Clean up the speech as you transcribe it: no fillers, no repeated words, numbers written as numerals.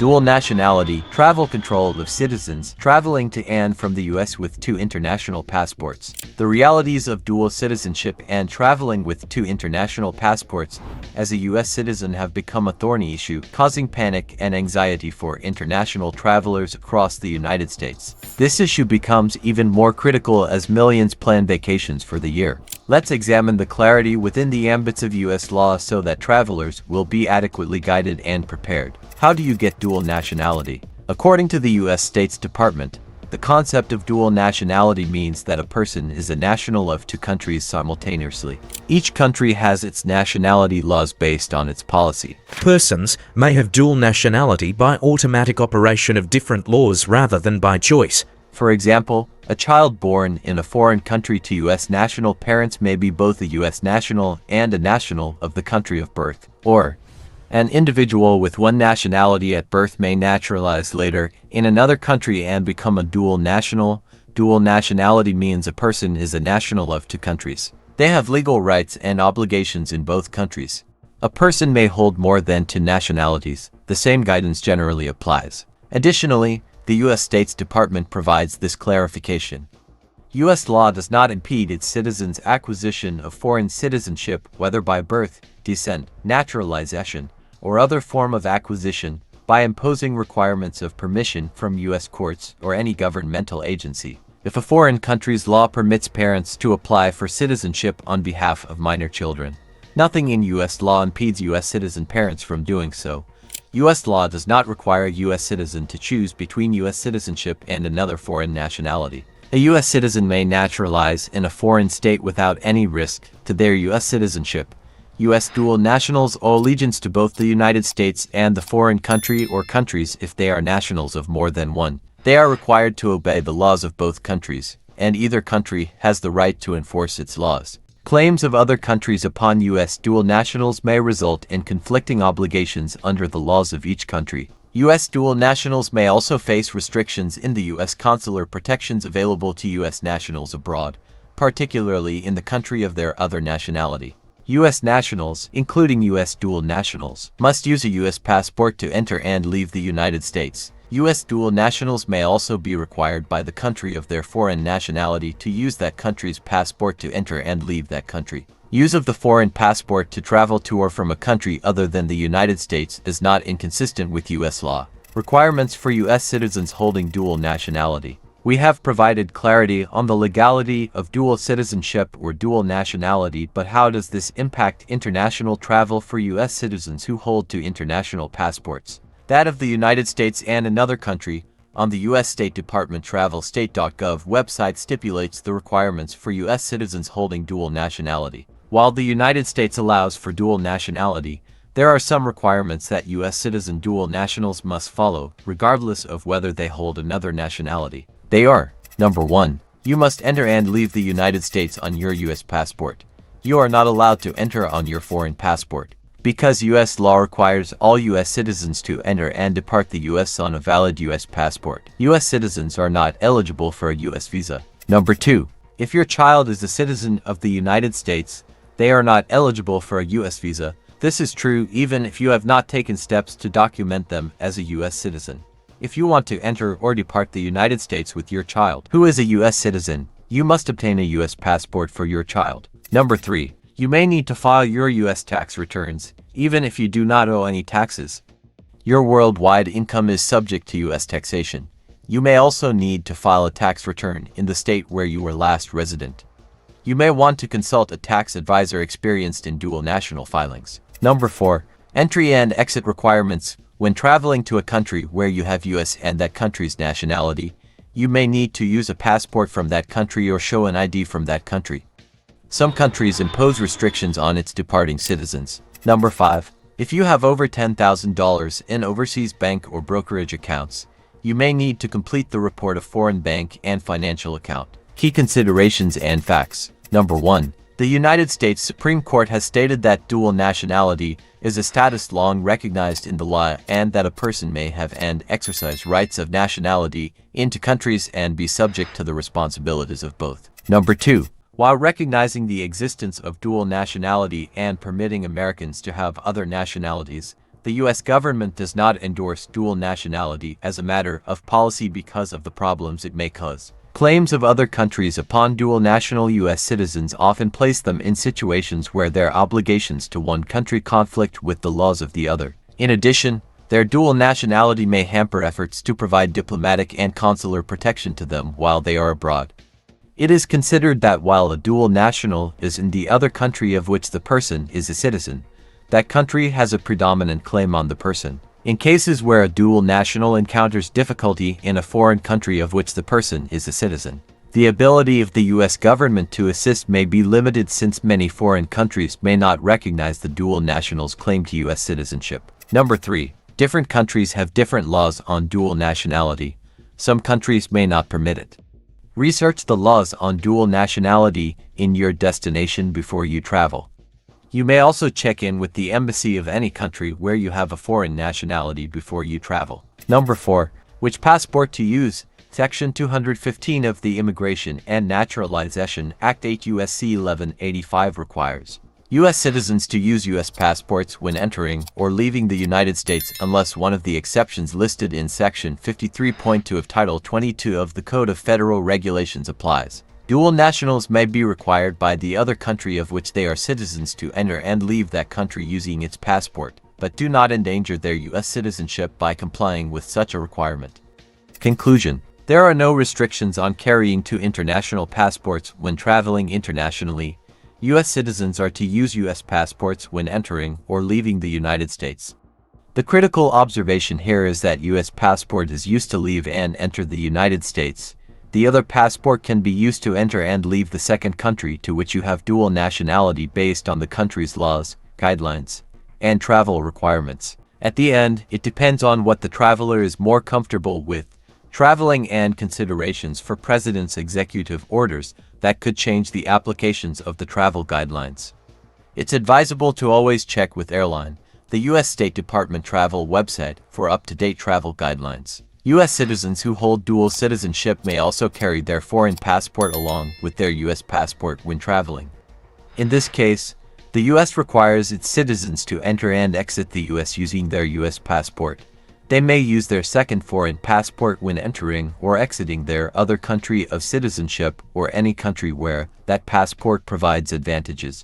Dual nationality, travel control of citizens traveling to and from the US with two international passports. The realities of dual citizenship and traveling with two international passports as a US citizen have become a thorny issue, causing panic and anxiety for international travelers across the United States. This issue becomes even more critical as millions plan vacations for the year. Let's examine the clarity within the ambits of US law so that travelers will be adequately guided and prepared. How do you get dual nationality? According to the US State's Department, the concept of dual nationality means that a person is a national of two countries simultaneously. Each country has its nationality laws based on its policy. Persons may have dual nationality by automatic operation of different laws rather than by choice. For example, a child born in a foreign country to US national parents may be both a US national and a national of the country of birth. Or, an individual with one nationality at birth may naturalize later in another country and become a dual national. Dual nationality means a person is a national of two countries. They have legal rights and obligations in both countries. A person may hold more than two nationalities. The same guidance generally applies. Additionally, the U.S. State's Department provides this clarification. U.S. law does not impede its citizens' acquisition of foreign citizenship, whether by birth, descent, naturalization, or other form of acquisition, by imposing requirements of permission from U.S. courts or any governmental agency. If a foreign country's law permits parents to apply for citizenship on behalf of minor children, nothing in U.S. law impedes U.S. citizen parents from doing so. U.S. law does not require a U.S. citizen to choose between U.S. citizenship and another foreign nationality. A U.S. citizen may naturalize in a foreign state without any risk to their U.S. citizenship. U.S. dual nationals owe allegiance to both the United States and the foreign country or countries if they are nationals of more than one. They are required to obey the laws of both countries, and either country has the right to enforce its laws. Claims of other countries upon U.S. dual nationals may result in conflicting obligations under the laws of each country. U.S. dual nationals may also face restrictions in the U.S. consular protections available to U.S. nationals abroad, particularly in the country of their other nationality. U.S. nationals, including U.S. dual nationals, must use a U.S. passport to enter and leave the United States. U.S. dual nationals may also be required by the country of their foreign nationality to use that country's passport to enter and leave that country. Use of the foreign passport to travel to or from a country other than the United States is not inconsistent with U.S. law. Requirements for U.S. citizens holding dual nationality. We have provided clarity on the legality of dual citizenship or dual nationality, but how does this impact international travel for U.S. citizens who hold two international passports? That of the United States and another country, on the U.S. State Department Travel State.gov website stipulates the requirements for U.S. citizens holding dual nationality. While the United States allows for dual nationality, there are some requirements that U.S. citizen dual nationals must follow, regardless of whether they hold another nationality. They are: Number 1. You must enter and leave the United States on your U.S. passport. You are not allowed to enter on your foreign passport, because U.S. law requires all U.S. citizens to enter and depart the U.S. on a valid U.S. passport. U.S. citizens are not eligible for a U.S. visa. Number 2. If your child is a citizen of the United States, they are not eligible for a U.S. visa. This is true even if you have not taken steps to document them as a U.S. citizen. If you want to enter or depart the United States with your child, who is a U.S. citizen, you must obtain a U.S. passport for your child. Number 3. You may need to file your U.S. tax returns, even if you do not owe any taxes. Your worldwide income is subject to U.S. taxation. You may also need to file a tax return in the state where you were last resident. You may want to consult a tax advisor experienced in dual national filings. Number 4. Entry and exit requirements. When traveling to a country where you have U.S. and that country's nationality, you may need to use a passport from that country or show an ID from that country. Some countries impose restrictions on its departing citizens. Number 5. If you have over $10,000 in overseas bank or brokerage accounts, you may need to complete the report of foreign bank and financial account. Key considerations and facts. Number 1. The United States Supreme Court has stated that dual nationality is a status long recognized in the law and that a person may have and exercise rights of nationality in two countries and be subject to the responsibilities of both. Number 2. While recognizing the existence of dual nationality and permitting Americans to have other nationalities, The U.S. government does not endorse dual nationality as a matter of policy because of the problems it may cause. Claims of other countries upon dual national U.S. citizens often place them in situations where their obligations to one country conflict with the laws of the other. In addition, their dual nationality may hamper efforts to provide diplomatic and consular protection to them while they are abroad. It is considered that while a dual national is in the other country of which the person is a citizen, that country has a predominant claim on the person. In cases where a dual national encounters difficulty in a foreign country of which the person is a citizen, the ability of the U.S. government to assist may be limited since many foreign countries may not recognize the dual national's claim to U.S. citizenship. Number 3. Different countries have different laws on dual nationality. Some countries may not permit it. Research the laws on dual nationality in your destination before you travel. You may also check in with the embassy of any country where you have a foreign nationality before you travel. Number 4. Which passport to use? Section 215 of the Immigration and Naturalization Act 8 U.S.C. 1185 requires U.S. citizens to use U.S. passports when entering or leaving the United States unless one of the exceptions listed in Section 53.2 of Title 22 of the Code of Federal Regulations applies. Dual nationals may be required by the other country of which they are citizens to enter and leave that country using its passport, but do not endanger their U.S. citizenship by complying with such a requirement. Conclusion: there are no restrictions on carrying two international passports when traveling internationally. U.S. citizens are to use U.S. passports when entering or leaving the United States. The critical observation here is that U.S. passport is used to leave and enter the United States. The other passport can be used to enter and leave the second country to which you have dual nationality based on the country's laws, guidelines, and travel requirements. At the end, it depends on what the traveler is more comfortable with traveling and considerations for President's executive orders that could change the applications of the travel guidelines. It's advisable to always check with airline, the U.S. State Department travel website for up-to-date travel guidelines. U.S. citizens who hold dual citizenship may also carry their foreign passport along with their U.S. passport when traveling. In this case, the U.S. requires its citizens to enter and exit the U.S. using their U.S. passport. They may use their second foreign passport when entering or exiting their other country of citizenship or any country where that passport provides advantages.